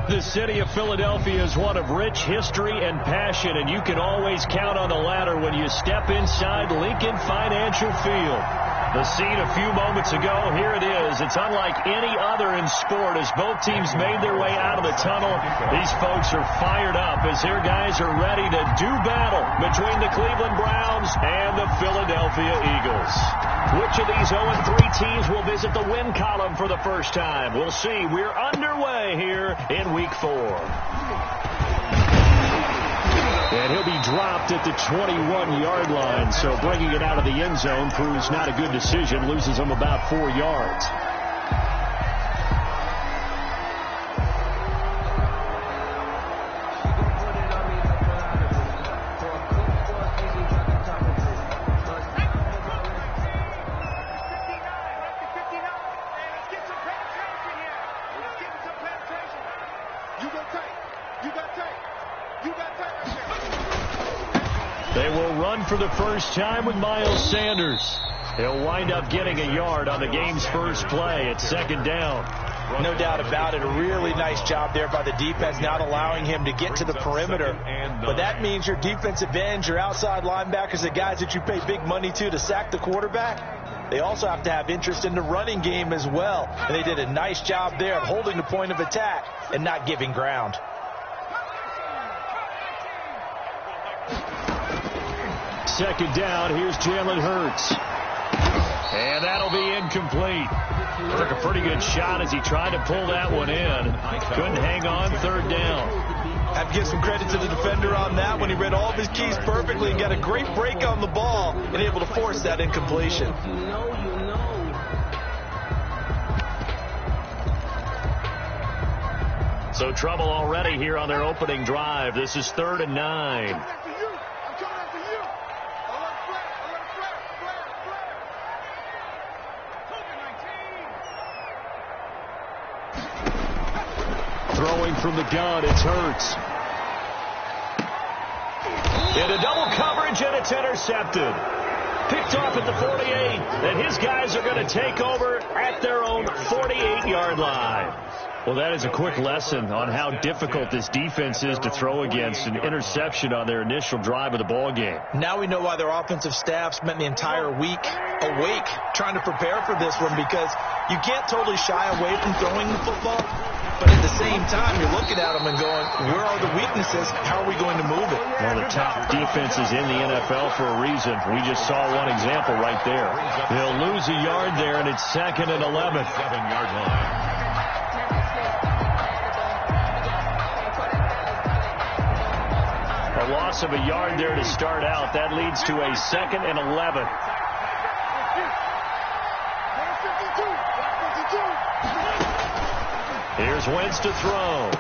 The city of Philadelphia is one of rich history and passion, and you can always count on the latter when you step inside Lincoln Financial Field. The scene a few moments ago, here it is. It's unlike any other in sport as both teams made their way out of the tunnel. These folks are fired up as their guys are ready to do battle between the Cleveland Browns and the Philadelphia Eagles. Which of these 0-3 teams will visit the win column for the first time? We'll see. We're underway here in Week 4. And he'll be dropped at the 21-yard line, so bringing it out of the end zone proves not a good decision, loses him about 4 yards. They will run for the first time with Miles Sanders. He'll wind up getting a yard on the game's first play at second down. No doubt about it. A really nice job there by the defense, not allowing him to get to the perimeter. But that means your defensive ends, your outside linebackers, the guys that you pay big money to sack the quarterback, they also have to have interest in the running game as well. And they did a nice job there of holding the point of attack and not giving ground. Second down, here's Jalen Hurts. And that'll be incomplete. Took a pretty good shot as he tried to pull that one in. Couldn't hang on, third down. Have to give some credit to the defender on that one. He read all of his keys perfectly and got a great break on the ball and able to force that incompletion. So trouble already here on their opening drive. This is 3rd and 9. Throwing from the gun, it's Hurts. Into double coverage, and it's intercepted. Picked off at the 48, and his guys are going to take over at their own 48-yard line. Well, that is a quick lesson on how difficult this defense is to throw against. An interception on their initial drive of the ball game. Now we know why their offensive staff spent the entire week awake trying to prepare for this one, because you can't totally shy away from throwing the football. But at the same time, you're looking at them and going, where are the weaknesses? How are we going to move it? One of the top defenses in the NFL for a reason. We just saw one example right there. They'll lose a yard there, and it's 2nd and 11. 7-yard line. A loss of a yard there to start out. That leads to a 2nd and 11. Here's Wentz to throw.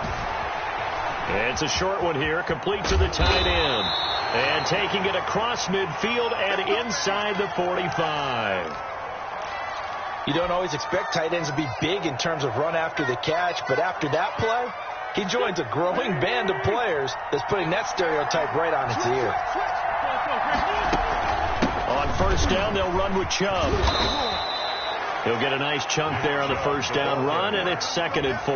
It's a short one here, complete to the tight end. And taking it across midfield and inside the 45. You don't always expect tight ends to be big in terms of run after the catch, but after that play, he joins a growing band of players that's putting that stereotype right on its ear. On first down, they'll run with Chubb. He'll get a nice chunk there on the first down run, and it's 2nd and 4.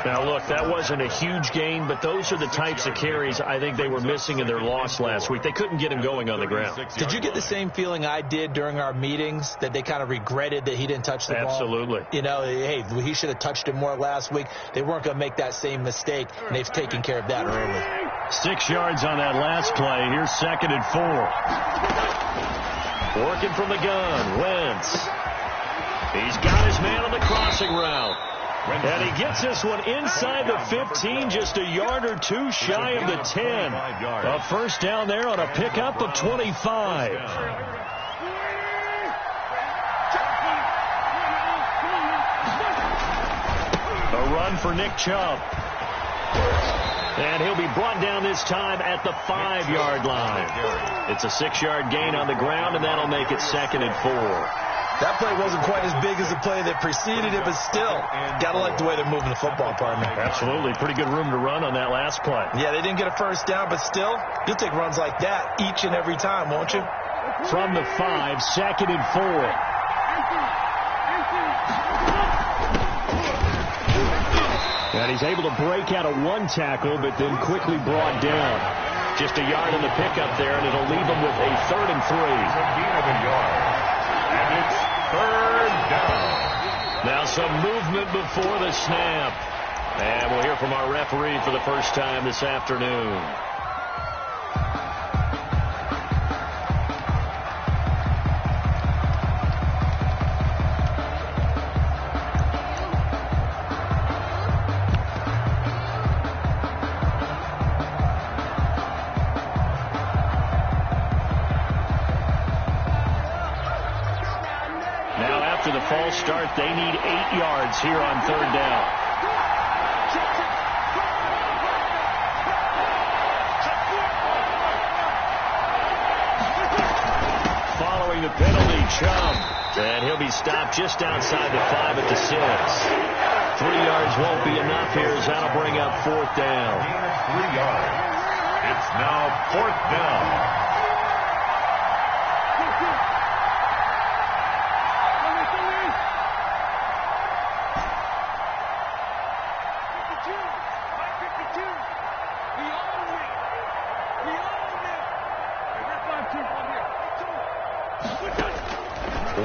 Now, look, that wasn't a huge gain, but those are the types of carries I think they were missing in their loss last week. They couldn't get him going on the ground. Did you get the same feeling I did during our meetings, that they kind of regretted that he didn't touch the ball? Absolutely. You know, hey, he should have touched it more last week. They weren't going to make that same mistake, and they've taken care of that early. 6 yards on that last play. Here's 2nd and 4. Working from the gun, Wentz. He's got his man on the crossing route. And he gets this one inside the 15, just a yard or two shy of the 10. A first down there on a pickup of 25. A run for Nick Chubb. And he'll be brought down this time at the 5-yard line. It's a 6-yard gain on the ground, and that'll make it 2nd and 4. That play wasn't quite as big as the play that preceded it, but still, got to like the way they're moving the football, partner. Absolutely. Pretty good room to run on that last play. Yeah, they didn't get a first down, but still, you'll take runs like that each and every time, won't you? From the 5, 2nd and 4. And he's able to break out of one tackle, but then quickly brought down. Just a yard in the pickup there, and it'll leave him with a 3rd and 3. And it's 3rd down. Now some movement before the snap. And we'll hear from our referee for the first time this afternoon. After the false start, they need 8 yards here on 3rd down. Following the penalty, Chubb. And he'll be stopped just outside the 5 at the 6. 3 yards won't be enough here as that'll bring up 4th down. 3 yards. It's now 4th down.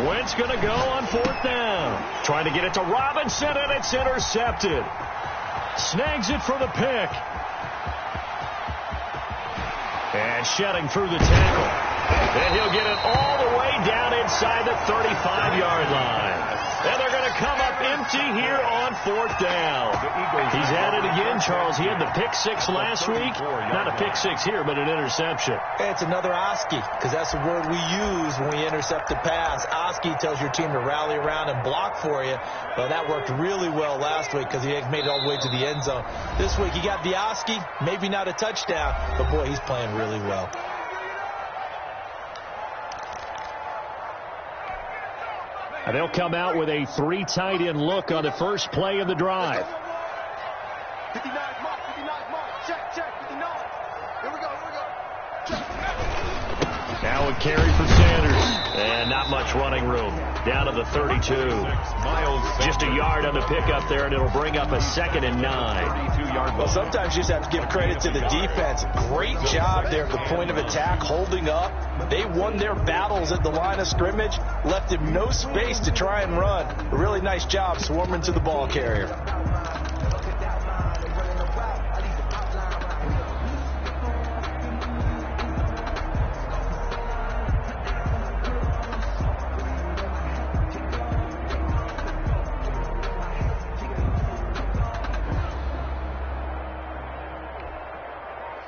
Wentz going to go on 4th down. Trying to get it to Robinson, and it's intercepted. Snags it for the pick. And shedding through the tackle. And he'll get it all the way down inside the 35-yard line. And they're going to come up empty here on 4th down. He's at it again, Charles. He had the pick 6 last week. Not a pick 6 here, but an interception. It's another Oski, because that's the word we use when we intercept the pass. Oski tells your team to rally around and block for you. But that worked really well last week because he made it all the way to the end zone. This week he got the Oski, maybe not a touchdown, but boy, he's playing really well. And they'll come out with a 3 tight end look on the first play of the drive. 59 mark, check, 59. Here we go. Check. Now a carry for Sanders. And not much running room. Down to the 32. Just a yard on the pickup there, and it'll bring up a 2nd and 9. Well, sometimes you just have to give credit to the defense. Great job there at the point of attack, holding up. They won their battles at the line of scrimmage, left him no space to try and run. A really nice job swarming to the ball carrier.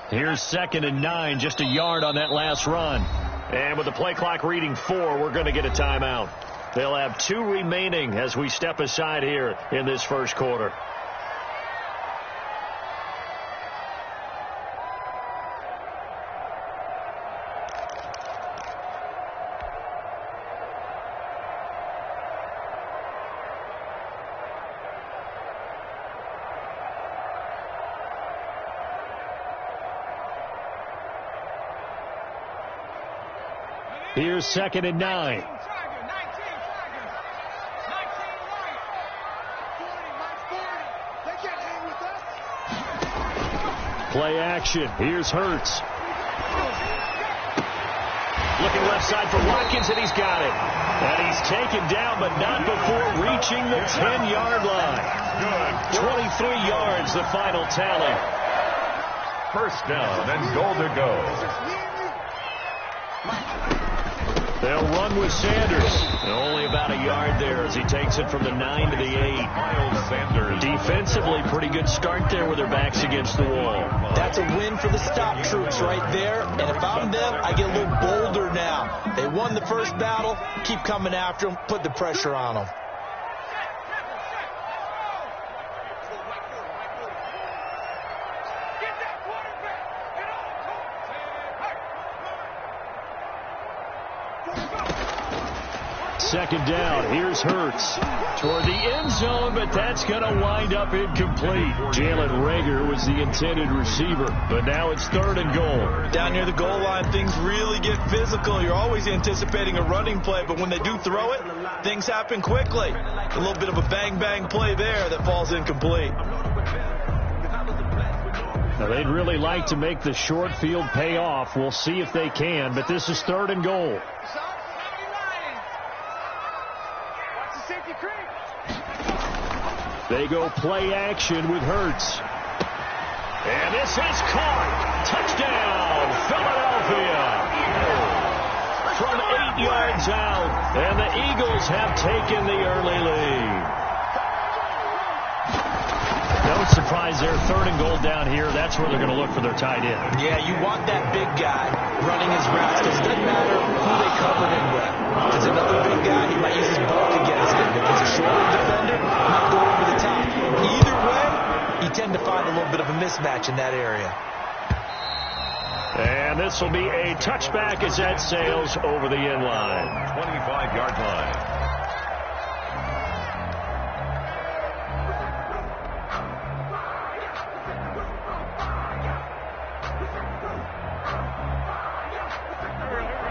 Here's 2nd and 9, just a yard on that last run. And with the play clock reading 4, we're going to get a timeout. They'll have 2 remaining as we step aside here in this first quarter. Here's 2nd and 9. Play action. Here's Hurts. Looking left side for Watkins, and he's got it. And he's taken down, but not before reaching the 10-yard line. 23 yards, the final tally. First down and goal to go. They'll run with Sanders. Only about a yard there as he takes it from the 9 to the 8. Miles Sanders. Defensively, pretty good start there with their backs against the wall. That's a win for the stop troops right there. And if I'm them, I get a little bolder now. They won the first battle. Keep coming after them. Put the pressure on them. Second down. Here's Hurts toward the end zone, but that's going to wind up incomplete. Jalen Reagor was the intended receiver, but now it's 3rd and goal. Down near the goal line, things really get physical. You're always anticipating a running play, but when they do throw it, things happen quickly. A little bit of a bang-bang play there that falls incomplete. Now, they'd really like to make the short field pay off. We'll see if they can, but this is 3rd and goal. They go play action with Hurts. And this is caught. Touchdown, Philadelphia. From 8 yards out, and the Eagles have taken the early lead. No surprise there, 3rd and goal down here. That's where they're going to look for their tight end. Yeah, you want that big guy running his routes because it doesn't matter who they cover him with. If it's another big guy, he might use his bulk against him. If it's a shorter defender, he might go over the top. Either way, you tend to find a little bit of a mismatch in that area. And this will be a touchback as that sails over the end line. 25-yard line.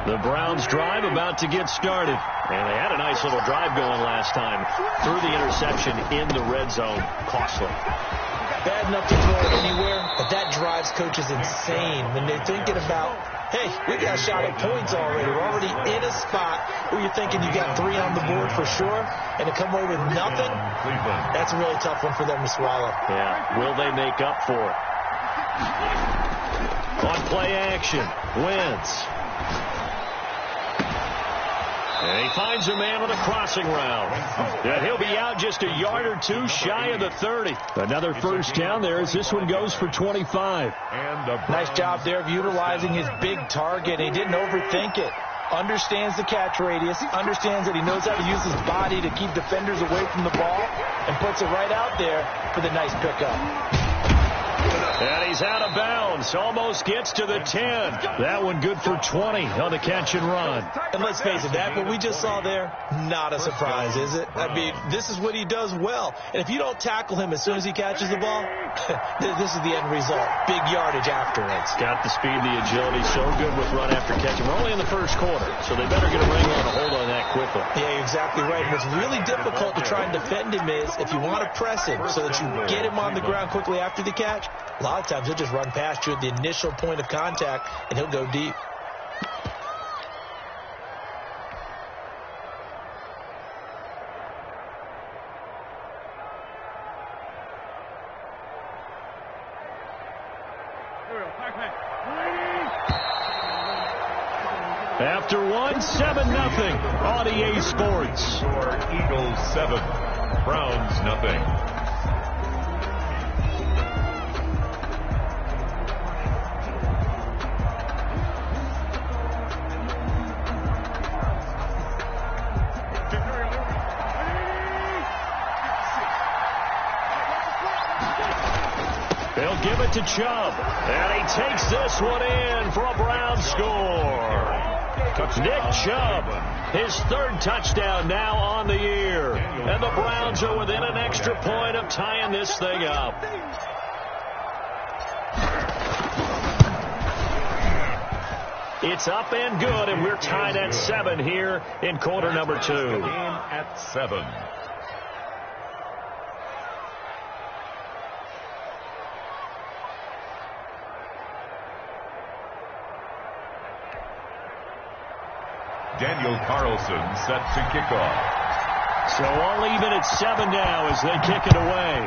The Browns drive about to get started. And they had a nice little drive going last time. Threw the interception in the red zone. Costly. Bad enough to throw it anywhere, but that drives coaches insane when they're thinking about, hey, we got a shot at points already. We're already in a spot where you're thinking you got 3 on the board for sure, and to come away with nothing, that's a really tough one for them to swallow. Yeah, will they make up for it? On play action, Wentz. And he finds a man on a crossing route. And he'll be out just a yard or 2 shy of the 30. Another first down there as this one goes for 25. Nice job there of utilizing his big target. He didn't overthink it. Understands the catch radius. Understands that he knows how to use his body to keep defenders away from the ball. And puts it right out there for the nice pickup. And he's out of bounds. Almost gets to the 10. That one good for 20 on the catch and run. And let's face it, that what we just saw there, not a surprise, is it? I mean, this is what he does well. And if you don't tackle him as soon as he catches the ball, this is the end result. Big yardage afterwards. Got the speed, the agility, so good with run after catch. We're only in the first quarter, so they better get a ring on a hold on that quickly. Yeah, you're exactly right. What's really difficult to try and defend him is if you want to press him so that you get him on the ground quickly after the catch, a lot of times he'll just run past you at the initial point of contact, and he'll go deep. After 1, 7-0 on EA Sports. Eagles 7, Browns nothing. They'll give it to Chubb, and he takes this one in for a Browns score. Nick Chubb, his 3rd touchdown now on the year, and the Browns are within an extra point of tying this thing up. It's up and good, and we're tied at 7 here in quarter number 2. Game at 7. Daniel Carlson set to kick off. So all even at 7 now as they kick it away.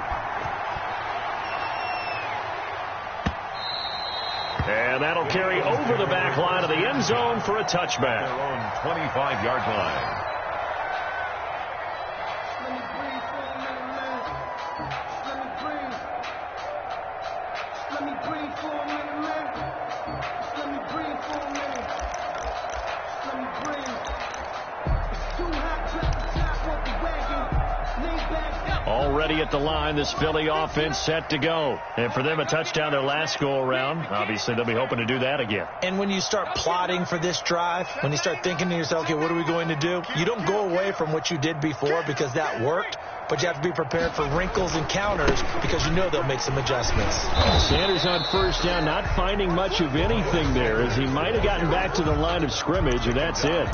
And that'll carry over the back line of the end zone for a touchback. Their own 25-yard line. Already at the line, this Philly offense set to go. And for them, a touchdown their last go-around. Obviously, they'll be hoping to do that again. And when you start plotting for this drive, when you start thinking to yourself, okay, what are we going to do? You don't go away from what you did before because that worked. but you have to be prepared for wrinkles and counters because you know they'll make some adjustments. Sanders on first down, not finding much of anything there, as he might have gotten back to the line of scrimmage, and that's it.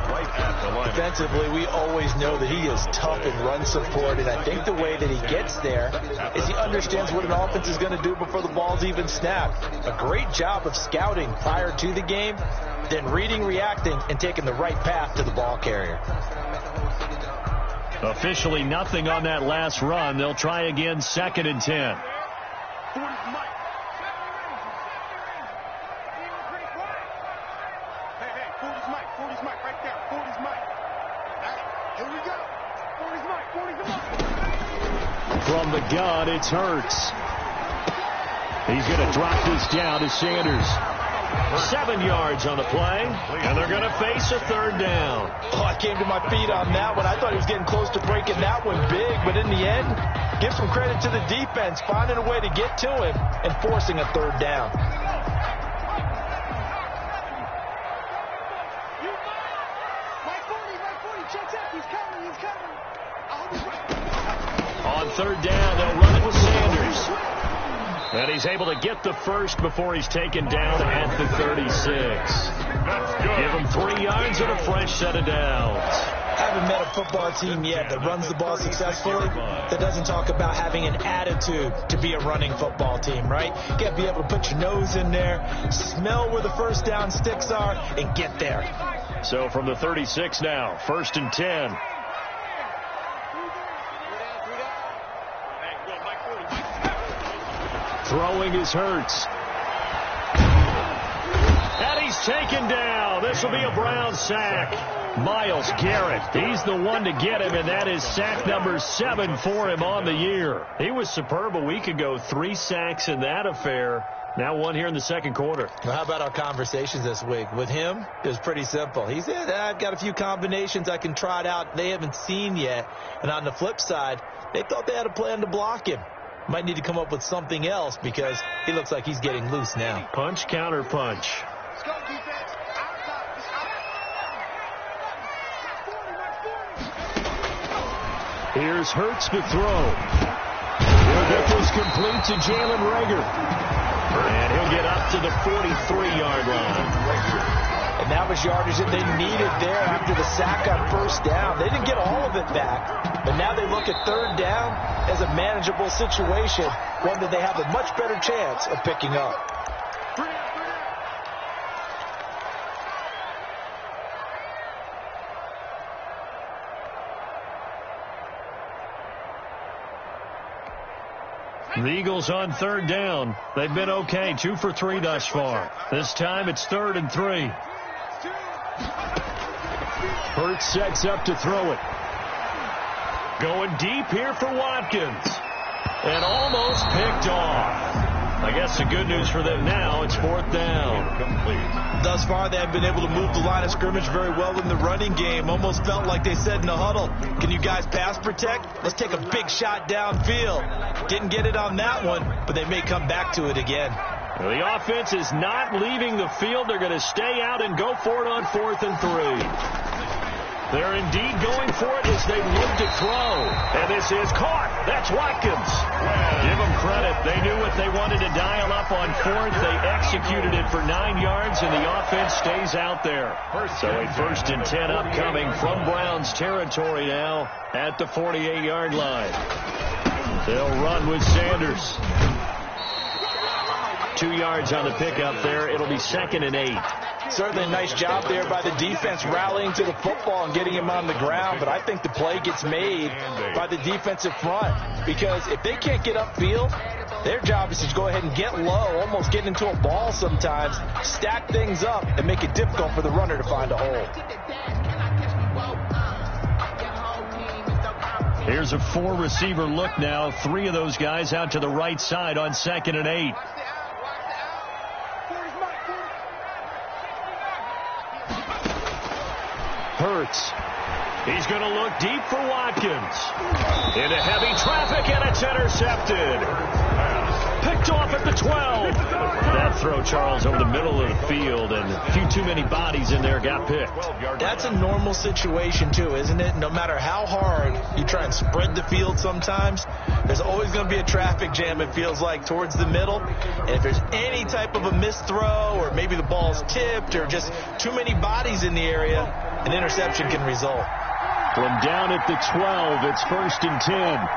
Defensively, we always know that he is tough in run support, and I think the way that he gets there is he understands what an offense is going to do before the ball's even snapped. A great job of scouting prior to the game, then reading, reacting, and taking the right path to the ball carrier. Officially nothing on that last run. They'll try again, 2nd and 10. From the gun, it's Hurts. He's going to drop this down to Sanders. 7 yards on the play, and they're going to face a 3rd down. Oh, I came to my feet on that one. I thought he was getting close to breaking that one big, but in the end, give some credit to the defense, finding a way to get to him and forcing a 3rd down. On 3rd down, they'll run it with Sanders. And he's able to get the first before he's taken down at the 36. Give him 3 yards and a fresh set of downs. I haven't met a football team yet that runs the ball successfully that doesn't talk about having an attitude to be a running football team, right? You got to be able to put your nose in there, smell where the first down sticks are, and get there. So from the 36 now, 1st and 10. Throwing is Hurts. And he's taken down. This will be a Brown sack. Myles Garrett, he's the one to get him, and that is sack number 7 for him on the year. He was superb a week ago. 3 sacks in that affair. Now 1 here in the 2nd quarter. Well, how about our conversations this week? With him, it was pretty simple. He said, I've got a few combinations I can try out they haven't seen yet. And on the flip side, they thought they had a plan to block him. Might need to come up with something else because he looks like he's getting loose now. Punch, counter punch. Let's go, defense. Here's Hurts to throw. He'll get this complete to Jalen Reagor. And he'll get up to the 43-yard line. And that was yardage that they needed there after the sack on first down. They didn't get all of it back, but now they look at 3rd down as a manageable situation, one that they have a much better chance of picking up. The Eagles on 3rd down. They've been okay, 2 for 3 thus far. This time it's 3rd and 3. Hurts sets up to throw it. Going deep here for Watkins. And almost picked off. I guess the good news for them now, it's 4th down. Thus far, they have been able to move the line of scrimmage very well in the running game. Almost felt like they said in the huddle, can you guys pass protect? Let's take a big shot downfield. Didn't get it on that one, but they may come back to it again. Well, the offense is not leaving the field. They're going to stay out and go for it on 4th and 3. They're indeed going for it as they look to throw. And this is caught. That's Watkins. Give them credit. They knew what they wanted to dial up on 4th. They executed it for 9 yards, and the offense stays out there. So a 1st and 10 upcoming from Browns territory now at the 48-yard line. They'll run with Sanders. 2 yards on the pickup there. It'll be 2nd and 8. Certainly a nice job there by the defense rallying to the football and getting him on the ground, but I think the play gets made by the defensive front because if they can't get upfield, their job is to go ahead and get low, almost get into a ball sometimes, stack things up, and make it difficult for the runner to find a hole. Here's a 4-receiver look now. 3 of those guys out to the right side on 2nd and 8. Hurts. He's going to look deep for Watkins. Into heavy traffic, and it's intercepted. Picked off at the 12. That's that throw, Charles, over the middle of the field, and a few too many bodies in there got picked. That's a normal situation, too, isn't it? No matter how hard you try and spread the field sometimes, there's always going to be a traffic jam, it feels like, towards the middle. And if there's any type of a missed throw, or maybe the ball's tipped, or just too many bodies in the area, an interception can result. From down at the 12, it's 1st and 10.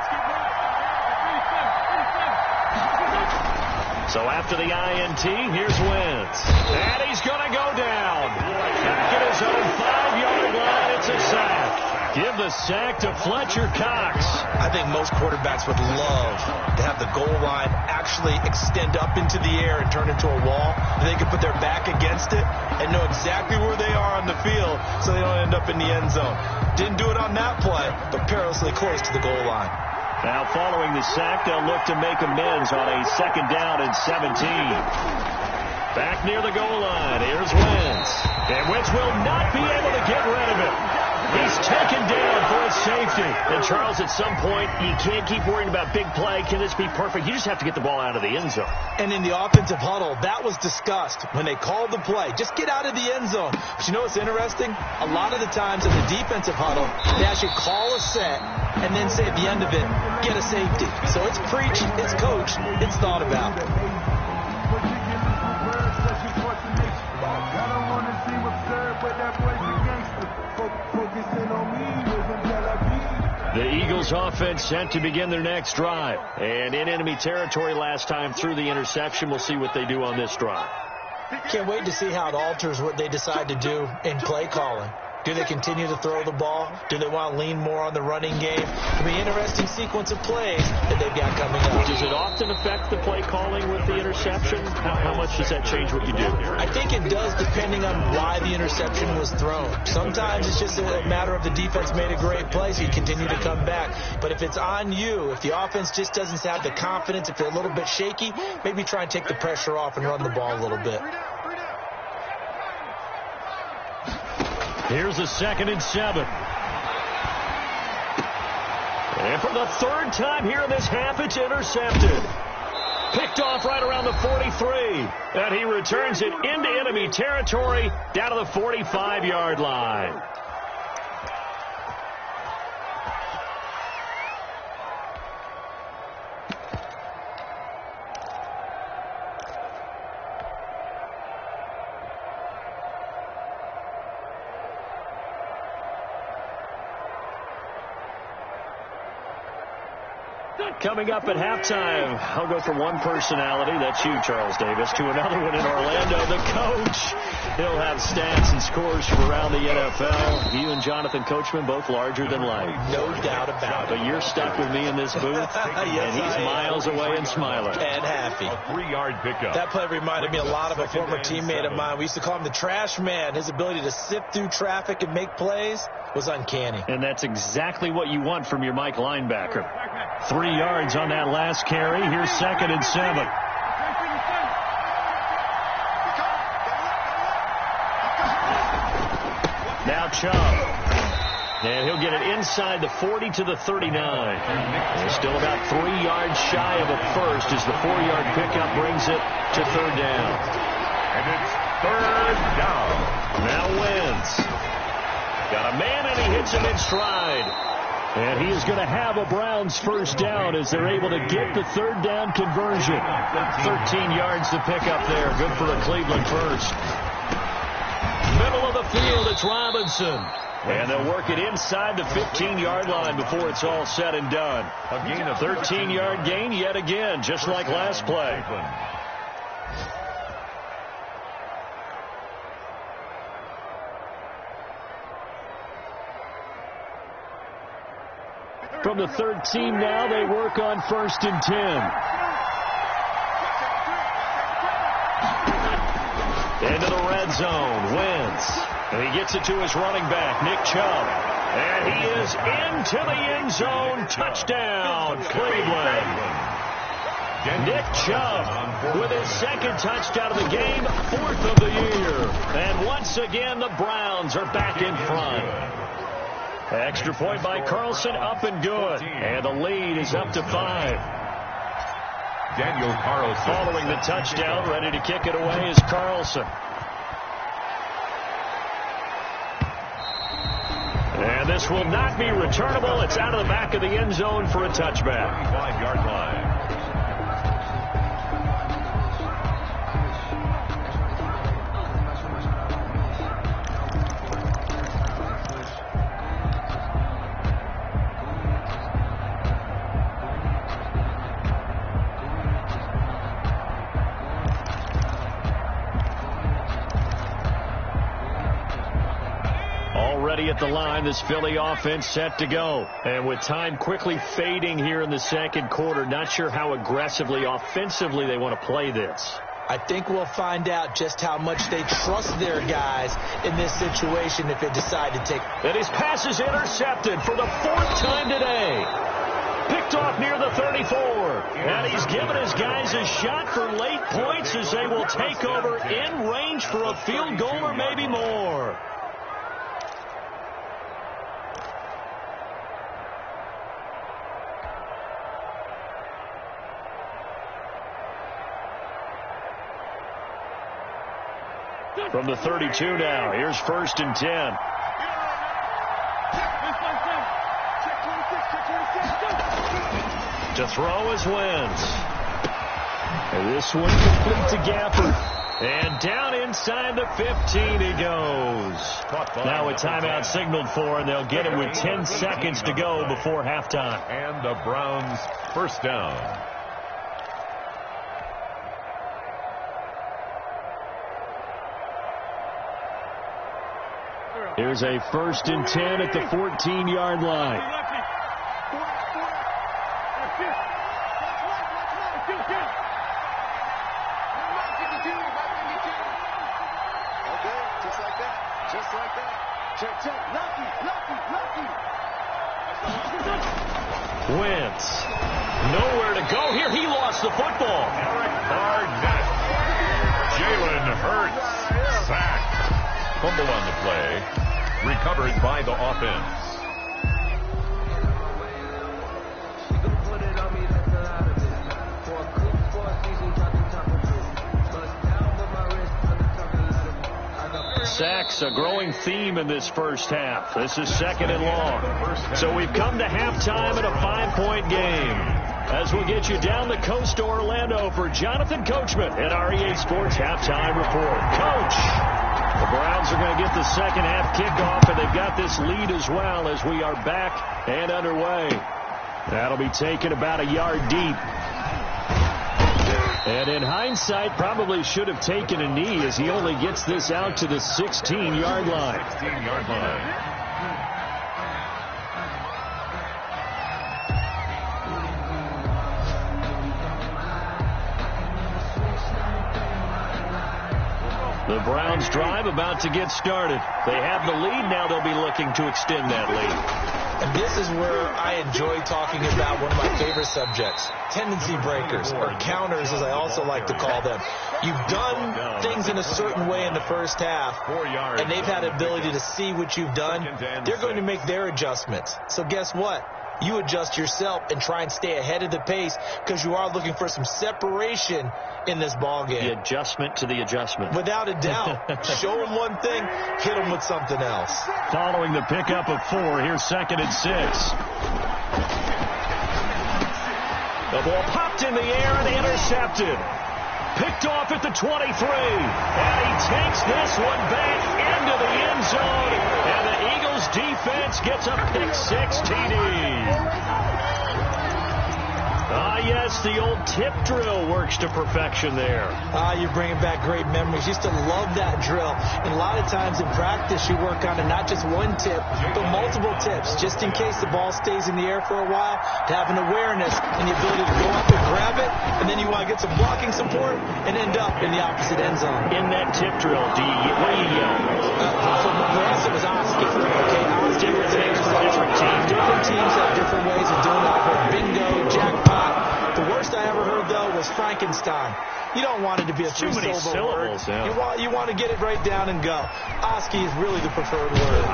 So after the INT, here's Wentz. And he's going to go down. Back at his own 5-yard line, it's a sack. Give the sack to Fletcher Cox. I think most quarterbacks would love to have the goal line actually extend up into the air and turn into a wall. They can put their back against it and know exactly where they are on the field so they don't end up in the end zone. Didn't do it on that play, but perilously close to the goal line. Now following the sack, they'll look to make amends on a 2nd down and 17. Back near the goal line, here's Wentz. And Wentz will not be able to get rid of it. He's taken down for a safety. And Charles, at some point, you can't keep worrying about big play. Can this be perfect? You just have to get the ball out of the end zone. And in the offensive huddle, that was discussed when they called the play. Just get out of the end zone. But you know what's interesting? A lot of the times in the defensive huddle, they actually call a set and then say at the end of it, get a safety. So it's preached, it's coached, it's thought about. The Eagles offense set to begin their next drive. And in enemy territory last time through the interception. We'll see what they do on this drive. Can't wait to see how it alters what they decide to do in play calling. Do they continue to throw the ball? Do they want to lean more on the running game? It'll be an interesting sequence of plays that they've got coming up. Does it often affect the play calling with the interception? How much does that change what you do? I think it does, depending on why the interception was thrown. Sometimes it's just a matter of the defense made a great play, so you continue to come back. But if it's on you, if the offense just doesn't have the confidence, if they're a little bit shaky, maybe try and take the pressure off and run the ball a little bit. Here's a 2nd and 7. And for the 3rd time here in this half, it's intercepted. Picked off right around the 43. And he returns it into enemy territory down to the 45-yard line. Coming up at halftime, I'll go from one personality, that's you, Charles Davis, to another one in Orlando, the coach. He'll have stats and scores from around the NFL. You and Jonathan Coachman, both larger than life. No doubt about it. But you're stuck with me in this booth, yes, and he's miles away and smiling. And happy. A 3-yard pickup. That play reminded me a lot of a former teammate of mine. We used to call him the trash man. His ability to sift through traffic and make plays was uncanny. And that's exactly what you want from your Mike linebacker. 3 yards on that last carry. Here's 2nd and 7. Now Chubb. And he'll get it inside the 40 to the 39. They're still about 3 yards shy of a first as the 4-yard pickup brings it to 3rd down. And it's 3rd down. Now Wentz. Got a man and he hits him in stride. And he is going to have a Browns 1st down as they're able to get the 3rd down conversion. 13 yards to pick up there. Good for a Cleveland first. Middle of the field, it's Robinson. And they'll work it inside the 15-yard line before it's all said and done. A gain of 13-yard gain yet again, just like last play. From the 13 now, they work on 1st and 10. Into the red zone, Wentz. And he gets it to his running back, Nick Chubb. And he is into the end zone. Touchdown, Cleveland. Nick Chubb with his 2nd touchdown of the game, 4th of the year. And once again, the Browns are back in front. Extra point by Carlson, up and good. And the lead is up to 5. Daniel Carlson. Following the touchdown, ready to kick it away is Carlson. And this will not be returnable. It's out of the back of the end zone for a touchback. 5-yard line. At the line, this Philly offense set to go. And with time quickly fading here in the second quarter, not sure how aggressively, offensively they want to play this. I think we'll find out just how much they trust their guys in this situation if they decide to take. And his pass is intercepted for the 4th time today. Picked off near the 34. And he's given his guys a shot for late points as they will take over in range for a field goal or maybe more. From the 32 now, here's 1st and 10. To throw is Wentz. And this one complete to Gafford. And down inside the 15 he goes. Now a timeout signaled for, and they'll get it with 10 seconds to go before halftime. And the Browns first down. Here's a 1st and 10 at the 14-yard line. Wentz. Nowhere to go here. He lost the football. Eric Barnett. Jalen Hurts. Sacked. Fumble on the play. Recovered by the offense. Sacks, a growing theme in this first half. This is 2nd and long. So we've come to halftime in a 5-point game. As we get you down the coast to Orlando for Jonathan Coachman at our EA Sports Halftime Report. Coach! The Browns are going to get the second half kickoff, and they've got this lead as well as we are back and underway. That'll be taken about a yard deep. And in hindsight, probably should have taken a knee as he only gets this out to the 16-yard line. 16-yard line. The Browns drive about to get started. They have the lead. Now they'll be looking to extend that lead. And this is where I enjoy talking about one of my favorite subjects, tendency breakers, or counters as I also like to call them. You've done things in a certain way in the first half, and they've had the ability to see what you've done. They're going to make their adjustments. So guess what? You adjust yourself and try and stay ahead of the pace because you are looking for some separation in this ball game. The adjustment to the adjustment. Without a doubt. Show them one thing, hit them with something else. Following the pickup of 4, here's 2nd and 6. The ball popped in the air and intercepted. Picked off at the 23. And he takes this one back into the end zone. And the Eagles defense gets a pick-6 TD. Ah, yes, the old tip drill works to perfection there. You're bringing back great memories. Used to love that drill. And a lot of times in practice, you work on it, not just one tip, but multiple tips, just in case the ball stays in the air for a while, to have an awareness and the ability to go up and grab it, and then you want to get some blocking support and end up in the opposite end zone. In that tip drill, what do you yell? For us, it was Oski. Okay, Oski was different teams. Different teams have different ways of doing it. I've heard bingo, jackpot. The worst I ever heard, though, was Frankenstein. You don't want it to be a three-syllable word. Yeah. You want to get it right down and go. Oski is really the preferred word.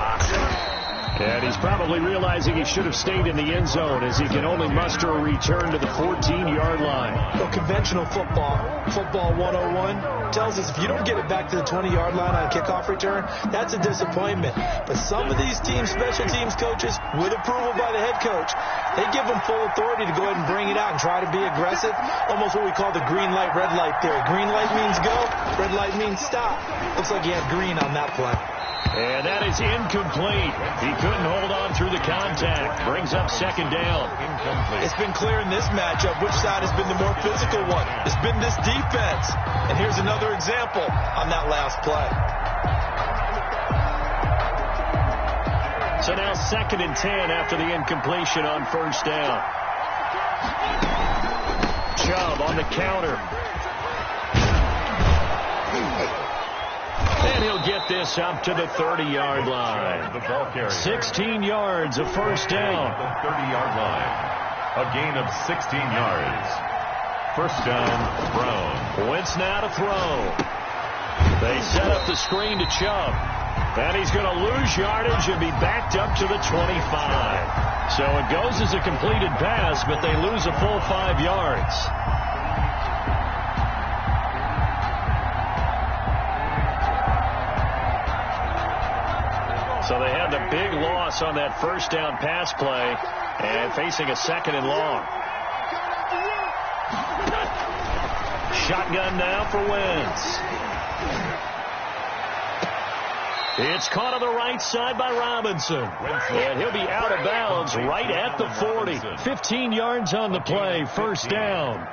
And he's probably realizing he should have stayed in the end zone as he can only muster a return to the 14-yard line. Well, conventional football 101, tells us if you don't get it back to the 20-yard line on a kickoff return, that's a disappointment. But some of these teams, special teams coaches, with approval by the head coach, they give them full authority to go ahead and bring it out and try to be aggressive. Almost what we call the green light, red light theory. Green light means go, red light means stop. Looks like he had green on that play. And that is incomplete. He couldn't hold on through the contact. Brings up second down. Incomplete. It's been clear in this matchup which side has been the more physical one. It's been this defense. And here's another example on that last play. So now 2nd and 10 after the incompletion on first down. Chubb on the counter. And he'll get this up to the 30-yard line. 16 yards, a first down. The 30-yard line. A gain of 16 yards. First down, Brown. Wentz now to throw. They set up the screen to Chubb. And he's going to lose yardage and be backed up to the 25. So it goes as a completed pass, but they lose a full 5 yards. So they had the big loss on that first down pass play and facing a 2nd and long. Shotgun now for Wentz. It's caught on the right side by Robinson. And he'll be out of bounds right at the 40. 15 yards on the play, first down.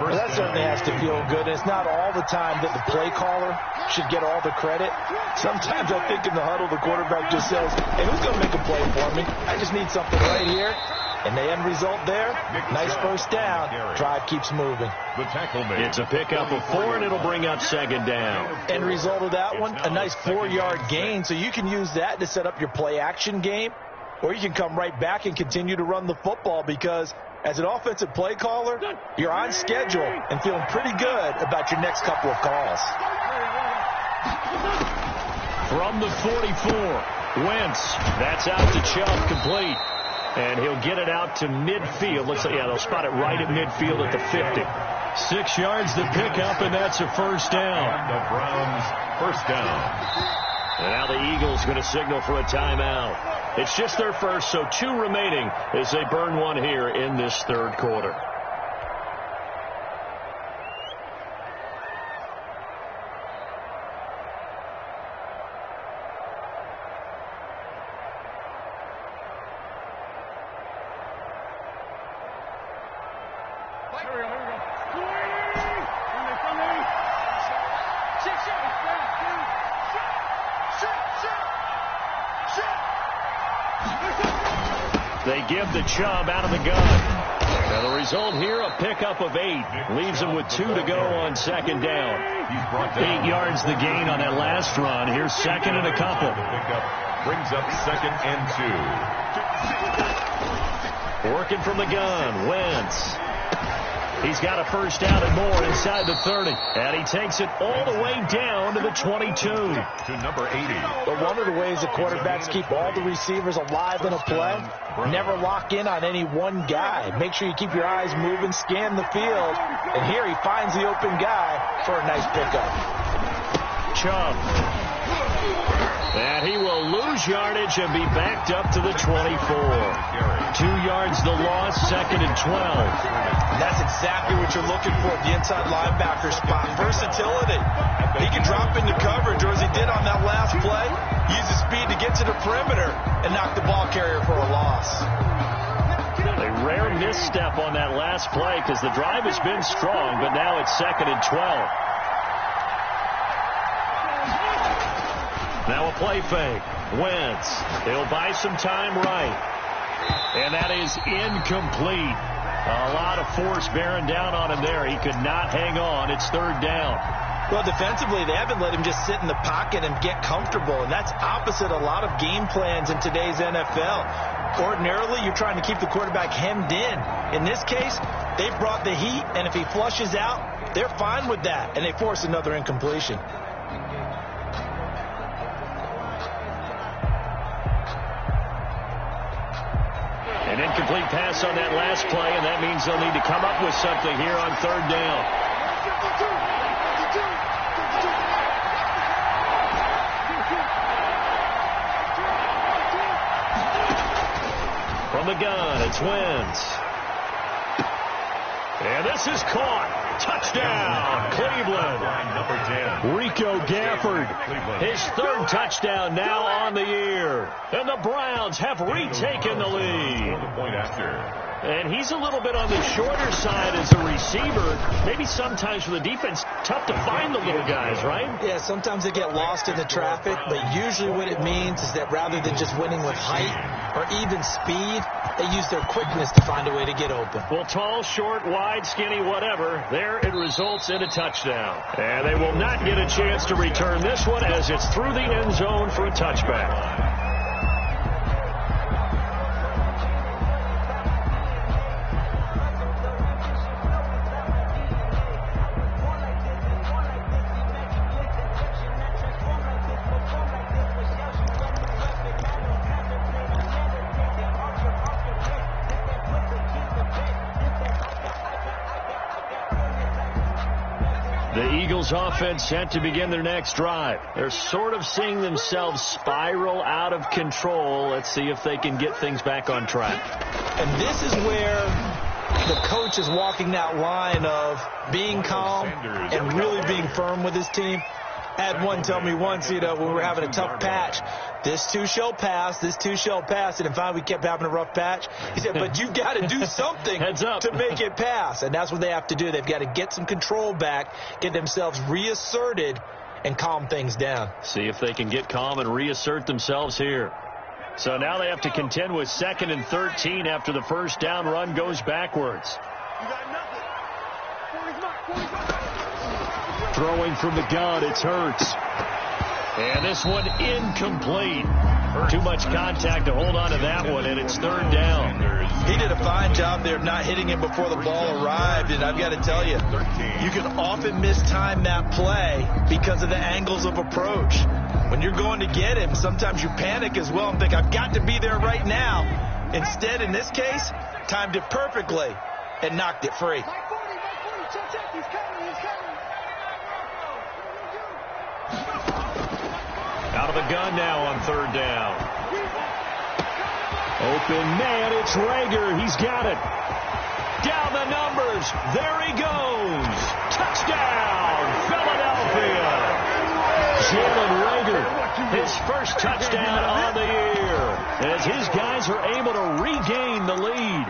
Well, that certainly has to feel good. It's not all the time that the play caller should get all the credit. Sometimes I think in the huddle, the quarterback just says, hey, who's going to make a play for me? I just need something right here. And the end result there, nice first down. Drive keeps moving. It's a pickup of 4, and it'll bring up second down. End result of that one, a nice 4-yard gain. So you can use that to set up your play-action game, or you can come right back and continue to run the football because as an offensive play caller, you're on schedule and feeling pretty good about your next couple of calls. From the 44, Wentz. That's out to Chubb, complete. And he'll get it out to midfield. Looks like, yeah, they'll spot it right at midfield at the 50. 6 yards to pick up, and that's a first down. The Browns, first down. And now the Eagles going to signal for a timeout. It's just their first, so 2 remaining as they burn one here in this third quarter. They give the Chubb out of the gun. Now the result here, a pickup of 8. Leaves them with 2 to go on second down. 8 yards the gain on that last run. Here's second and a couple. Brings up 2nd and 2. Working from the gun, Wentz. He's got a first down and more inside the 30. And he takes it all the way down to the 22. To number 80. But one of the ways the quarterbacks keep all the receivers alive in a play, never lock in on any one guy. Make sure you keep your eyes moving, scan the field. And here he finds the open guy for a nice pickup. Chubb. And he will lose yardage and be backed up to the 24. 2 yards the loss, 2nd and 12. That's exactly what you're looking for at the inside linebacker spot. Versatility. He can drop into coverage, or as he did on that last play, use his speed to get to the perimeter and knock the ball carrier for a loss. A rare misstep on that last play because the drive has been strong, but now it's 2nd and 12. Now a play fake. Wentz. He'll buy some time right. And that is incomplete. A lot of force bearing down on him there. He could not hang on. It's third down. Well, defensively, they haven't let him just sit in the pocket and get comfortable, and that's opposite a lot of game plans in today's NFL. Ordinarily, you're trying to keep the quarterback hemmed in. In this case, they brought the heat, and if he flushes out, they're fine with that, and they force another incompletion. An incomplete pass on that last play, and that means they'll need to come up with something here on third down. From the gun, it's Wentz. And this is caught. Touchdown, Cleveland. Rico Gafford, his third touchdown now on the year. And the Browns have retaken the lead. And he's a little bit on the shorter side as a receiver. Maybe sometimes for the defense, tough to find the little guys, right? Yeah, sometimes they get lost in the traffic, but usually what it means is that rather than just winning with height or even speed, they use their quickness to find a way to get open. Well, tall, short, wide, skinny, whatever, there it results in a touchdown. And they will not get a chance to return this one as it's through the end zone for a touchback. The Eagles offense set to begin their next drive. They're sort of seeing themselves spiral out of control. Let's see if they can get things back on track. And this is where the coach is walking that line of being calm and really being firm with his team. I had one tell me once, when we were having a tough patch, this too shall pass, this too shall pass. And finally we kept having a rough patch. He said, but you've got to do something to make it pass. And that's what they have to do. They've got to get some control back, get themselves reasserted, and calm things down. See if they can get calm and reassert themselves here. So now they have to contend with 2nd and 13 after the first down run goes backwards. You got nothing. Throwing from the gun, it's Hurts. And this one incomplete. Too much contact to hold on to that one, and it's third down. He did a fine job there of not hitting him before the ball arrived, and I've got to tell you, you can often mistime that play because of the angles of approach. When you're going to get him, sometimes you panic as well and think, I've got to be there right now. Instead, in this case, timed it perfectly and knocked it free. Out of the gun now on third down. Open man, it's Rager. He's got it. Down the numbers. There he goes. Touchdown, Philadelphia. Jalen Rager, his first touchdown on the year, as his guys are able to regain the lead.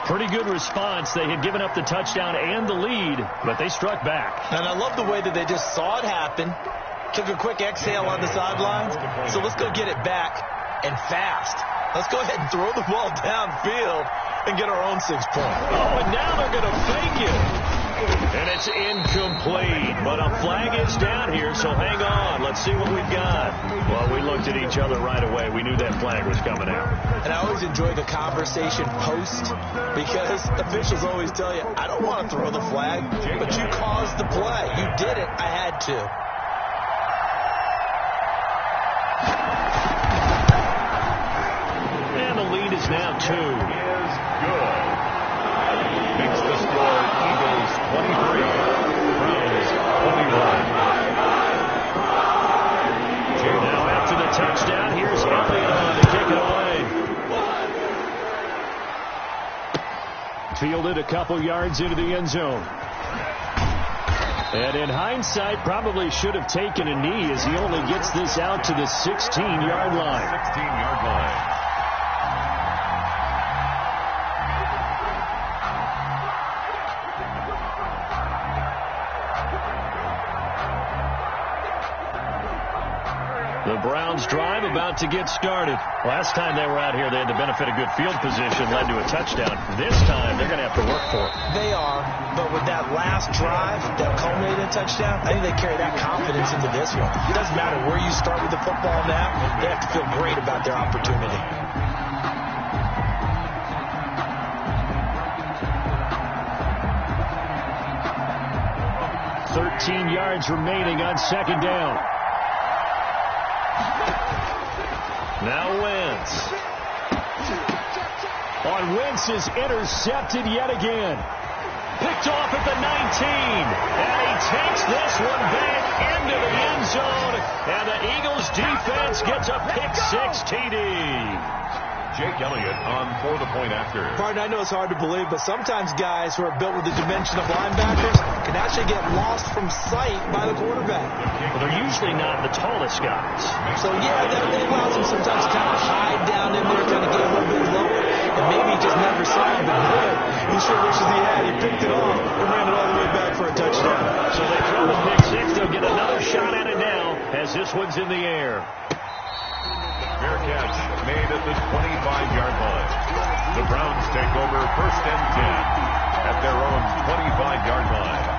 Pretty good response. They had given up the touchdown and the lead, but they struck back. And I love the way that they just saw it happen, took a quick exhale on the sidelines. So let's go get it back and fast. Let's go ahead and throw the ball downfield and get our own 6 points. Oh, and now they're going to fake it. And it's incomplete. But a flag is down here, so hang on. Let's see what we've got. Well, we looked at each other right away. We knew that flag was coming out. And I always enjoy the conversation post because officials always tell you, I don't want to throw the flag, but you caused the play. You did it. I had to. And the lead is now 2. Is good. Makes the score Eagles 23, Browns 21. Now after the touchdown, here's Elliott to kick it away. Fielded a couple yards into the end zone. And in hindsight, probably should have taken a knee as he only gets this out to the 16-yard line. 16-yard line. The Browns drive about to get started. Last time they were out here, they had the benefit of good field position, led to a touchdown. This time, they're going to have to work for it. They are, but with that last drive that culminated in a touchdown, I think they carry that confidence into this one. It doesn't matter where you start with the football now. They have to feel great about their opportunity. Yards remaining on second down. Now Wentz. on Wentz is intercepted yet again. Picked off at the 19. And he takes this one back into the end zone. And the Eagles defense gets a pick-6 TD. Jake Elliott on for the point after. Pardon, I know it's hard to believe, but sometimes guys who are built with the dimension of linebackers can actually get lost from sight by the quarterback. Well, they're usually not the tallest guys. So, yeah, that allows them sometimes to kind of hide down in there, kind of get a little bit lower, and maybe he just never saw it, but boy, he sure wishes he had. He picked it off and ran it all the way back for a touchdown. So they throw the pick-6. They'll get another shot at it now as this one's in the air. Fair catch made at the 25-yard line. The Browns take over 1st and 10 at their own 25-yard line.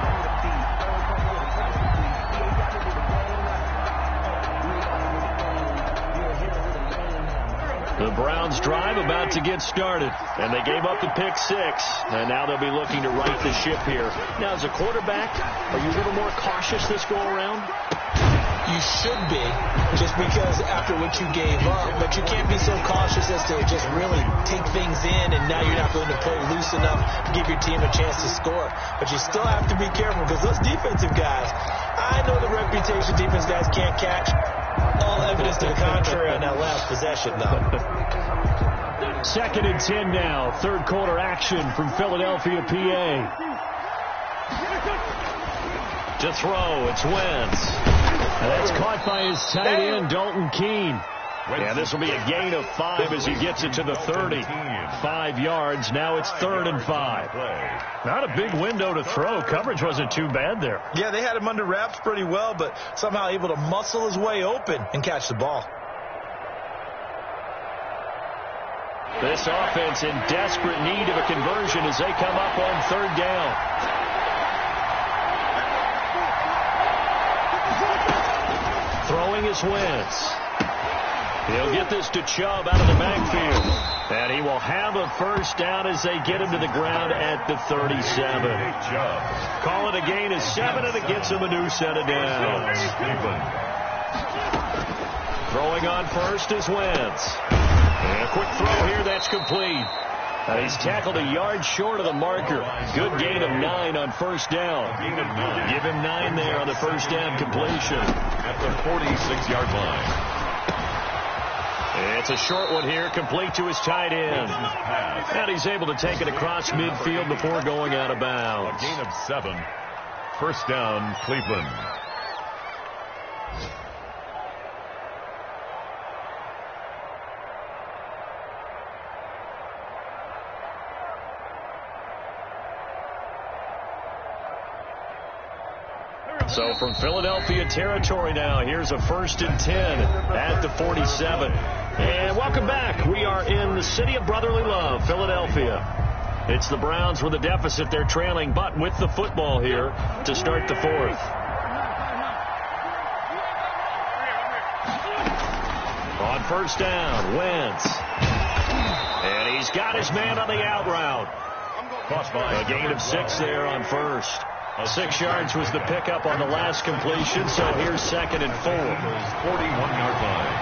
The Browns drive about to get started, and they gave up the pick-6, and now they'll be looking to right the ship here. Now, as a quarterback, are you a little more cautious this go-around? You should be, just because after what you gave up, but you can't be so cautious as to just really take things in, and now you're not going to play loose enough to give your team a chance to score. But you still have to be careful, because those defensive guys, I know the reputation defense guys can't catch. All evidence to the contrary on that last possession, though. 2nd and 10 now. 3rd quarter action from Philadelphia, PA. To throw, it's Wentz. And that's caught by his tight end, Dalton Keene. Yeah, this will be a gain of 5 as he gets it to the 30. 5 yards. Now it's 3rd and 5. Not a big window to throw. Coverage wasn't too bad there. Yeah, they had him under wraps pretty well, but somehow able to muscle his way open and catch the ball. This offense in desperate need of a conversion as they come up on 3rd down. Throwing is Wentz. He'll get this to Chubb out of the backfield. And he will have a 1st down as they get him to the ground at the 37. Call it a gain of 7, and it gets him a new set of downs. Throwing on 1st is Wentz. And a quick throw here, that's complete. He's tackled a yard short of the marker. Good gain of 9 on 1st down. Give him 9 there on the 1st down completion. At the 46-yard line. It's a short one here, complete to his tight end. And he's able to take it across midfield before going out of bounds. A gain of 7. 1st down, Cleveland. So from Philadelphia territory now, here's a 1st and 10 at the 47. And welcome back. We are in the city of brotherly love, Philadelphia. It's the Browns with a deficit. They're trailing, but with the football here to start the 4th. On 1st down, Wentz. And he's got his man on the out route. A gain of 6 there on 1st. 6 yards was the pickup on the last completion, so here's 2nd and 4. 41-yard line.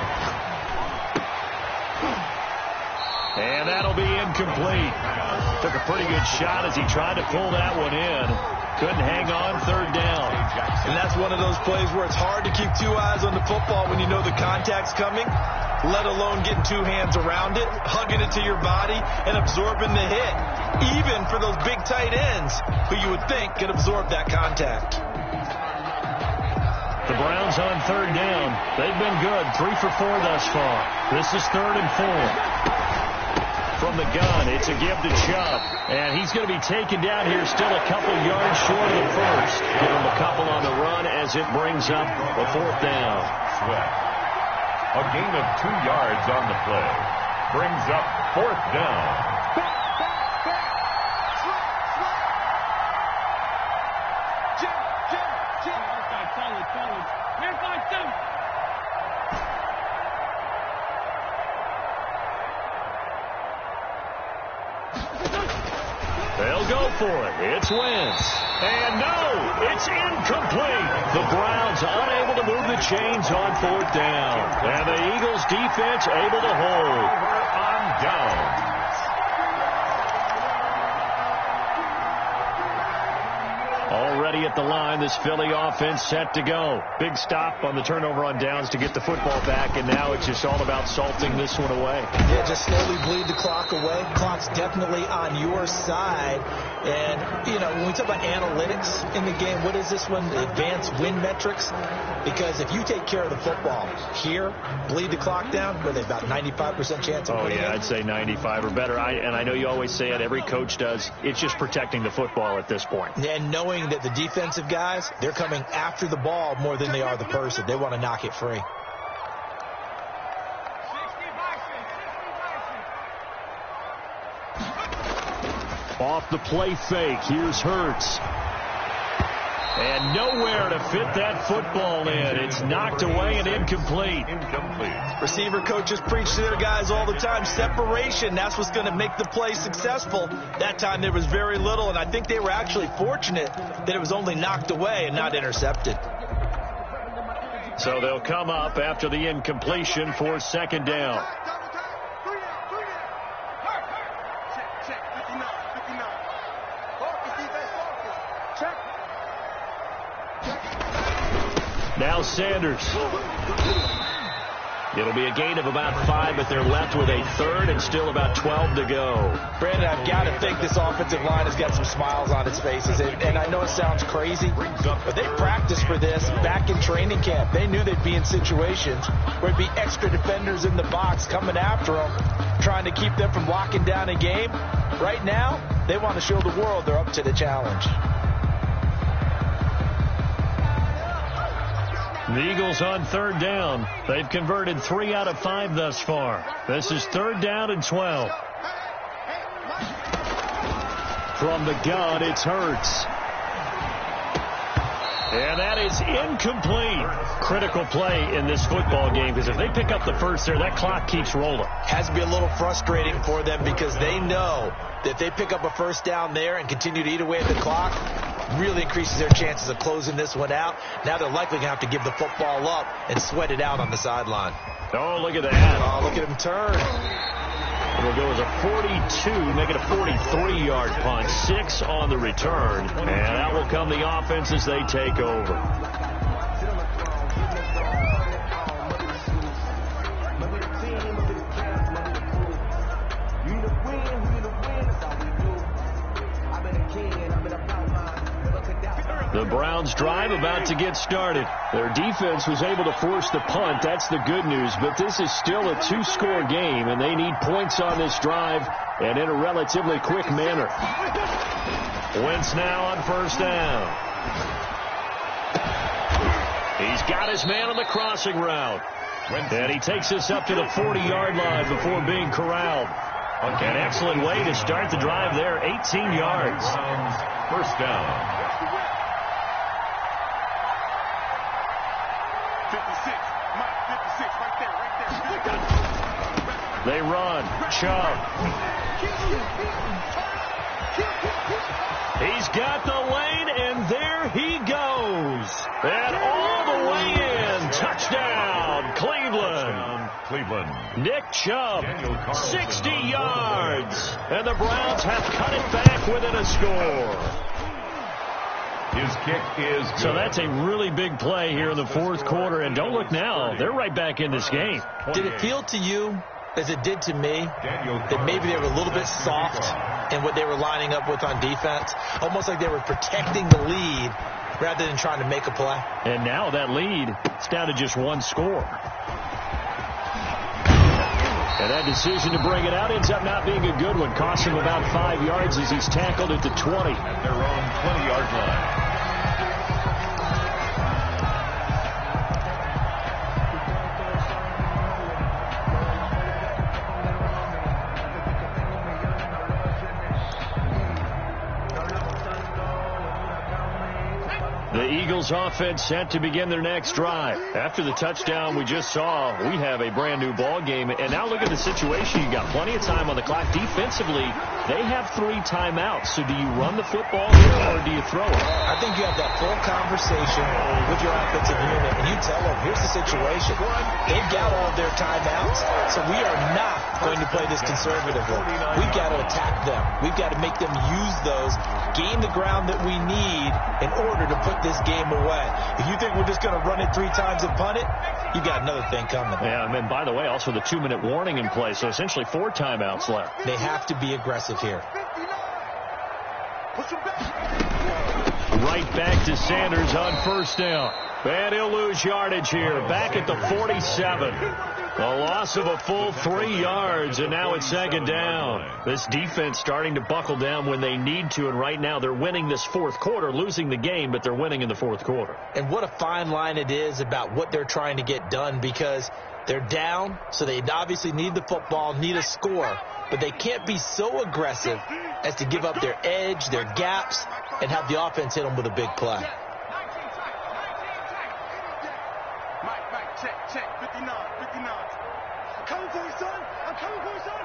And that'll be incomplete. Took a pretty good shot as he tried to pull that one in. Couldn't hang on, 3rd down. And that's one of those plays where it's hard to keep 2 eyes on the football when you know the contact's coming, let alone getting 2 hands around it, hugging it to your body, and absorbing the hit. Even for those big tight ends who you would think could absorb that contact. The Browns on 3rd down. They've been good, 3 for 4 thus far. This is 3rd and 4. From the gun, it's a give to Chubb. And he's going to be taken down here still a couple yards short of the 1st. Give him a couple on the run as it brings up a 4th down. Sweat. A gain of 2 yards on the play. Brings up 4th down. They'll go for it. It's Wentz. And no, it's incomplete. The Browns unable to move the chains on 4th down. And the Eagles defense able to hold. On down. Already at the line, this Philly offense set to go. Big stop on the turnover on downs to get the football back, and now it's just all about salting this one away. Yeah, just slowly bleed the clock away. Clock's definitely on your side. And, you know, when we talk about analytics in the game, what is this one? Advanced win metrics? Because if you take care of the football here, bleed the clock down, with about 95% chance of winning. Oh, yeah, I'd say 95 or better. And I know you always say it, every coach does. It's just protecting the football at this point. And knowing that the defensive guys, they're coming after the ball more than they are the person. They want to knock it free. Off the play fake, here's Hurts. And nowhere to fit that football in. It's knocked away and incomplete. Receiver coaches preach to their guys all the time. Separation, that's what's going to make the play successful. That time there was very little, and I think they were actually fortunate that it was only knocked away and not intercepted. So they'll come up after the incompletion for second down. Now Sanders. It'll be a gain of about 5, but they're left with a third and still about 12 to go. Brandon, I've got to think this offensive line has got some smiles on its faces. And I know it sounds crazy, but they practiced for this back in training camp. They knew they'd be in situations where there'd be extra defenders in the box coming after them, trying to keep them from locking down a game. Right now, they want to show the world they're up to the challenge. The Eagles on third down. They've converted 3 out of 5 thus far. This is third down and 12. From the gun, it's Hurts. And that is incomplete. Critical play in this football game, because if they pick up the first there, that clock keeps rolling. Has to be a little frustrating for them, because they know that if they pick up a first down there and continue to eat away at the clock, really increases their chances of closing this one out. Now they're likely going to have to give the football up and sweat it out on the sideline. Oh, look at that. Oh, look at him turn. It'll go as a 42, make it a 43-yard punt. 6 on the return. And out will come the offense as they take over. The Browns drive about to get started. Their defense was able to force the punt. That's the good news. But this is still a 2-score game, and they need points on this drive and in a relatively quick manner. Wentz now on first down. He's got his man on the crossing route. And he takes us up to the 40-yard line before being corralled. An excellent way to start the drive there, 18 yards. First down. 56, right there. They run. Chubb. He's got the lane, and there he goes. And all the way in. Touchdown, Cleveland. Nick Chubb, 60 yards. And the Browns have cut it back within a score. His kick is good. So that's a really big play here in the fourth quarter. And don't look now, they're right back in this game. Did it feel to you, as it did to me, that maybe they were a little bit soft in what they were lining up with on defense? Almost like they were protecting the lead rather than trying to make a play. And now that lead, it's down to just 1 score. And that decision to bring it out ends up not being a good one. Costs him about 5 yards as he's tackled at the 20. At their own 20-yard line. The Eagles offense set to begin their next drive. After the touchdown we just saw, we have a brand new ball game. And now look at the situation. You got plenty of time on the clock. Defensively, They have 3 timeouts. So do you run the football here or do you throw it? I think you have that full conversation with your offensive unit, and you tell them, here's the situation. They've got all of their timeouts, so we are not going to play this conservatively. We've got to attack them. We've got to make them use those, gain the ground that we need in order to put this game away. If you think we're just going to run it 3 times and punt it, you got another thing coming. Yeah, and then, by the way, also the 2-minute warning in place, so essentially 4 timeouts left. They have to be aggressive here. Right back to Sanders on first down. And he'll lose yardage here, back at the 47. A loss of a full 3 yards, and now it's 2nd down. This defense starting to buckle down when they need to, and right now they're winning this 4th quarter, losing the game, but they're winning in the 4th quarter. And what a fine line it is about what they're trying to get done, because they're down, so they obviously need the football, need a score, but they can't be so aggressive as to give up their edge, their gaps, and have the offense hit them with a big play. Mike, check, 59. I'm coming for you, son. I'm coming for you, son.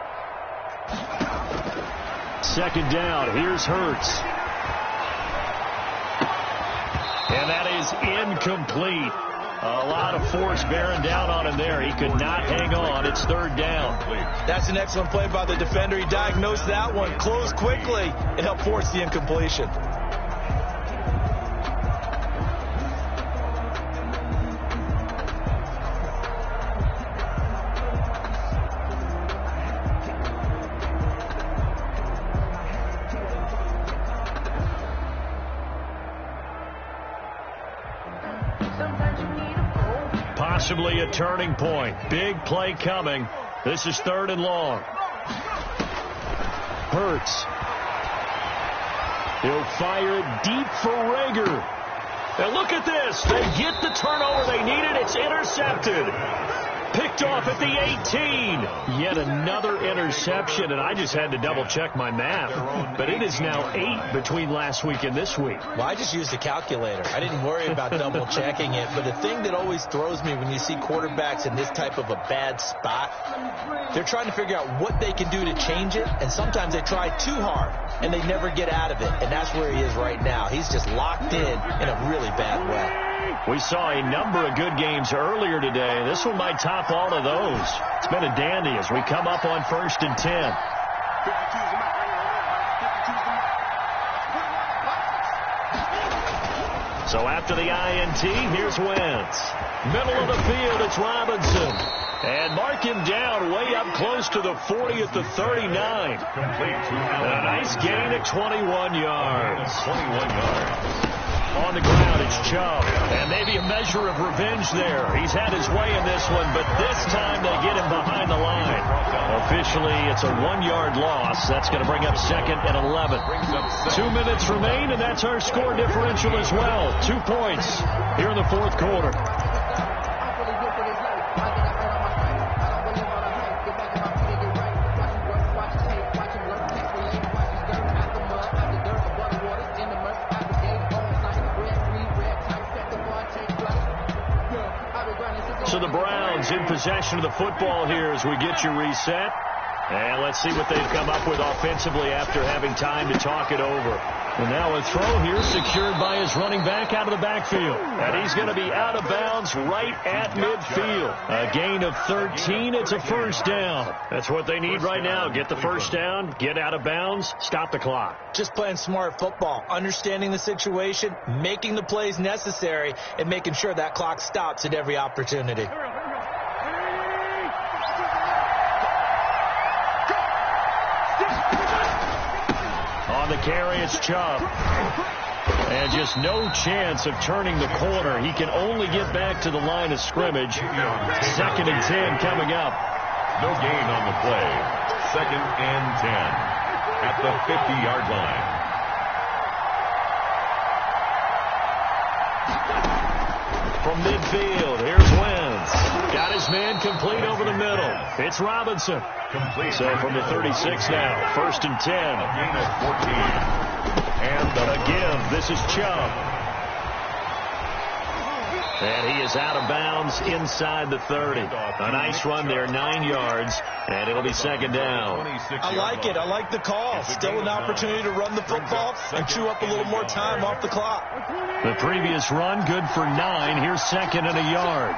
2nd down. Here's Hurts. And that is incomplete. A lot of force bearing down on him there. He could not hang on. It's 3rd down. That's an excellent play by the defender. He diagnosed that one, closed quickly, and helped force the incompletion. Possibly a turning point. Big play coming. This is 3rd and long. Hurts. He'll fire it deep for Rager. And look at this. They get the turnover they needed. It's intercepted. Picked off at the 18. Yet another interception, and I just had to double-check my math. But it is now 8 between last week and this week. Well, I just used a calculator. I didn't worry about double-checking it. But the thing that always throws me when you see quarterbacks in this type of a bad spot, they're trying to figure out what they can do to change it, and sometimes they try too hard, and they never get out of it. And that's where he is right now. He's just locked in a really bad way. We saw a number of good games earlier today. This one might top all of those. It's been a dandy as we come up on 1st and 10. So after the INT, here's Wentz. Middle of the field, it's Robinson. And mark him down way up close to the 40 at the 39. And a nice gain at 21 yards. 21 yards. On the ground, it's Chubb. And maybe a measure of revenge there. He's had his way in this one, but this time they get him behind the line. Officially, it's a 1-yard loss. That's going to bring up 2nd and 11. 2 minutes remain, and that's our score differential as well. 2 points here in the 4th quarter. So the Browns in possession of the football here as we get you reset. And let's see what they've come up with offensively after having time to talk it over. And now a throw here secured by his running back out of the backfield. And he's going to be out of bounds right at midfield. A gain of 13. It's a 1st down. That's what they need right now. Get the 1st down, get out of bounds, stop the clock. Just playing smart football, understanding the situation, making the plays necessary, and making sure that clock stops at every opportunity. On the carry, it's Chubb. And just no chance of turning the corner. He can only get back to the line of scrimmage. 2nd and 10 coming up. No gain on the play. 2nd and 10 at the 50-yard line. From midfield, here's Wentz. Got his man complete over the middle. It's Robinson. Complete. So from the 36 now, 1st and 10. A gain of 14. And A give. This is Chubb. And he is out of bounds inside the 30. A nice run there, 9 yards, and it'll be second down. I like it. I like the call. Still an opportunity to run the football and chew up a little more time off the clock. The previous run, good for 9. Here's second and a yard.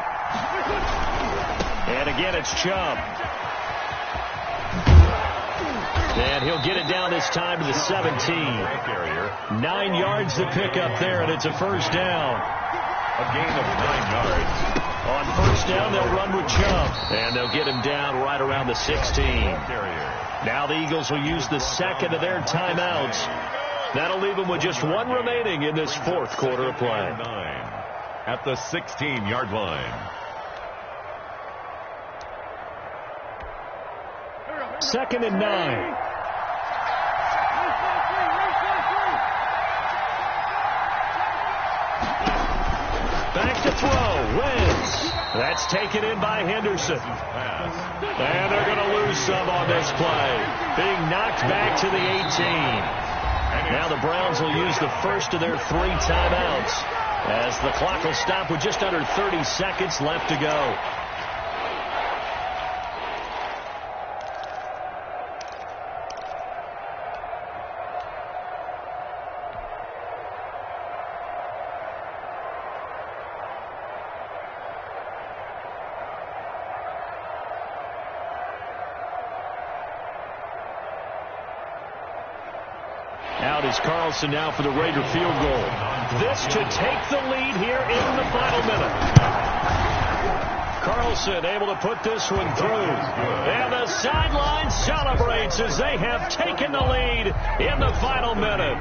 And again, it's Chubb. And he'll get it down this time to the 17. 9 yards to pick up there, and it's a first down. A gain of 9 yards. On first down, they'll run with Chubb. And they'll get him down right around the 16. Now the Eagles will use the second of their timeouts. That'll leave them with just 1 remaining in this fourth quarter of play. 9 at the 16-yard line. Second and 9. Back to throw. Wins. That's taken in by Henderson. And they're going to lose some on this play. Being knocked back to the 18. Now the Browns will use the first of their 3 timeouts as the clock will stop with just under 30 seconds left to go. Out is Carlson now for the Raider field goal. This to take the lead here in the final minute. Carlson able to put this one through. And the sideline celebrates as they have taken the lead in the final minute.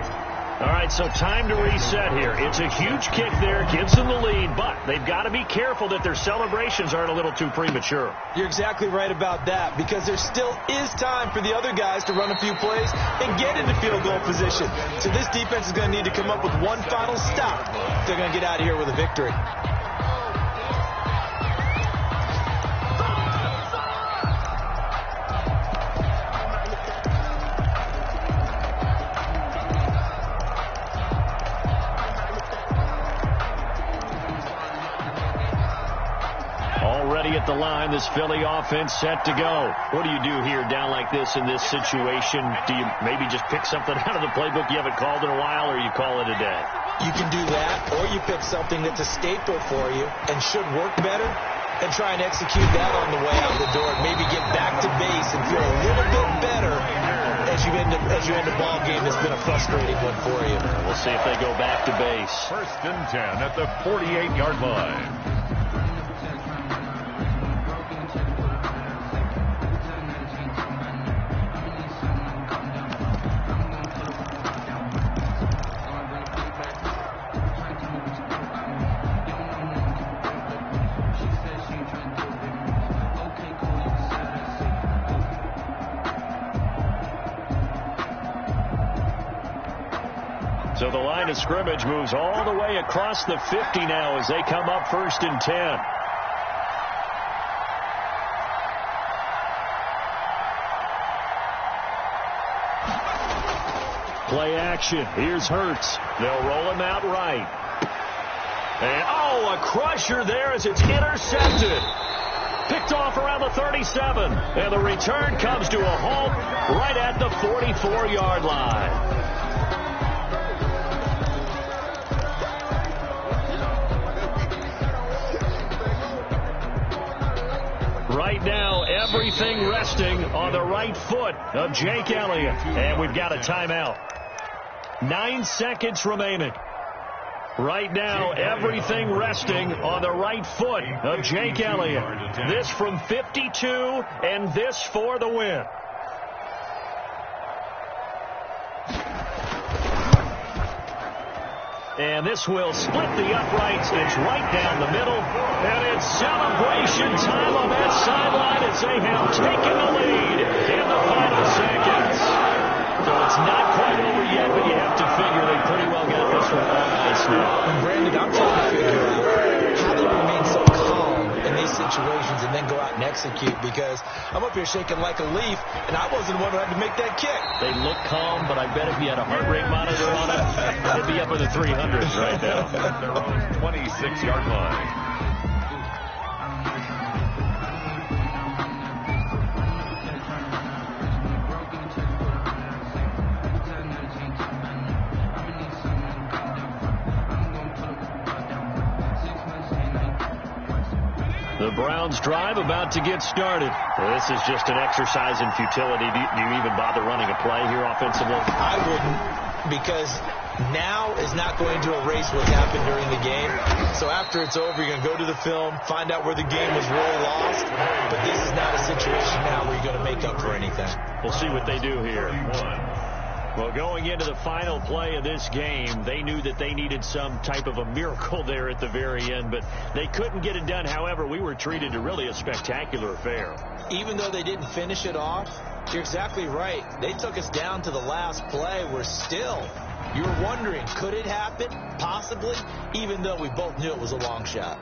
All right, so time to reset here. It's a huge kick there, gives them the lead, but they've got to be careful that their celebrations aren't a little too premature. You're exactly right about that, because there still is time for the other guys to run a few plays and get into field goal position. So this defense is going to need to come up with one final stop. They're going to get out of here with a victory. At the line, this Philly offense set to go. What do you do here down like this in this situation? Do you maybe just pick something out of the playbook you haven't called in a while, or you call it a day? You can do that, or you pick something that's a staple for you and should work better and try and execute that on the way out the door and maybe get back to base and feel a little bit better as you end a ball game that's been a frustrating one for you. We'll see if they go back to base. First and 10 at the 48-yard line. So the line of scrimmage moves all the way across the 50 now as they come up first and 10. Play action. Here's Hurts. They'll roll him out right. And, a crusher there as it's intercepted. Picked off around the 37. And the return comes to a halt right at the 44-yard line. Right now, everything resting on the right foot of Jake Elliott. And we've got a timeout. 9 seconds remaining. Right now, everything resting on the right foot of Jake Elliott. This from 52, and this for the win. And this will split the uprights. It's right down the middle. And it's celebration time on that sideline as they have taken the lead in the final seconds. So it's not quite over yet, but you have to figure they pretty well got this one on ice now. And Brandon, I'm trying to figure out how they remain so calm in these situations and then go out and execute. execute, because I'm up here shaking like a leaf, and I wasn't the one who had to make that kick. They look calm, but I bet if you had a heart rate monitor on it, they'd be up in the 300s right now. At their own 26-yard line. The Browns drive about to get started. This is just an exercise in futility. Do you even bother running a play here offensively? I wouldn't, because now is not going to erase what's happened during the game. So after it's over, you're going to go to the film, find out where the game was really lost. But this is not a situation now where you're going to make up for anything. We'll see what they do here. Well, going into the final play of this game, they knew that they needed some type of a miracle there at the very end, but they couldn't get it done. However, we were treated to really a spectacular affair. Even though they didn't finish it off, you're exactly right. They took us down to the last play. We're still, you're wondering, could it happen? Possibly, even though we both knew it was a long shot.